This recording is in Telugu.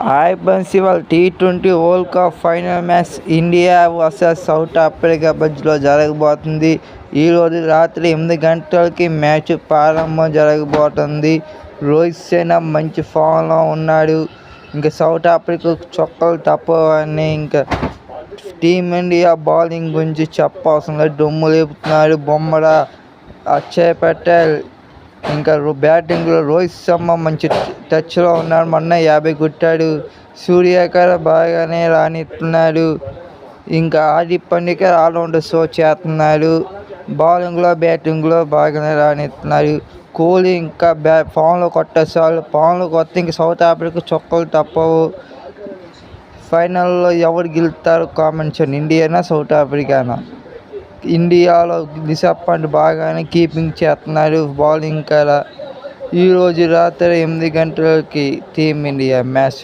హాయ్ ఫ్రెండ్స్, ఇవాళ T20 world cup final match India versus south Africa మధ్యలో జరగబోతుంది. ఈరోజు రాత్రి 8 గంటలకి మ్యాచ్ ప్రారంభం జరగబోతుంది. రోహిత్ శర్మ మంచి ఫామ్లో ఉన్నాడు. ఇంకా సౌత్ ఆఫ్రికా చొక్కలు తప్పవని ఇంకా టీమిండియా బౌలింగ్ గురించి చెప్పవలసిన లేదు. దుమ్ము లేపుతున్నాడు బుమ్రా, అక్షర్ పటేల్. ఇంకా బ్యాటింగ్లో రోహిత్ శర్మ మంచి టచ్లో ఉన్నాడు. మొన్న 50 కొట్టాడు. సూర్యకర్ బాగానే రాణిస్తున్నాడు. ఇంకా హార్దిక్ పాండ్యా ఆల్రౌండర్ షో చేస్తున్నాడు. బౌలింగ్లో బ్యాటింగ్లో బాగానే రాణిస్తున్నాడు. కోహ్లీ ఇంకా ఫామ్లో కొట్టేసాడు. ఫామ్లో కొత్త ఇంకా సౌత్ ఆఫ్రికా చొక్కలు తప్పవు. ఫైనల్లో ఎవరు గెలుస్తారు కామెంట్ చేయండి. ఇండియానా సౌత్ ఆఫ్రికానా? ఇండియాలో రిషబ్ పంత్ బాగానే కీపింగ్ చేస్తున్నాడు బౌలింగ్ కదా. ఈరోజు రాత్రి 8 గంటలకి టీమిండియా మ్యాచ్.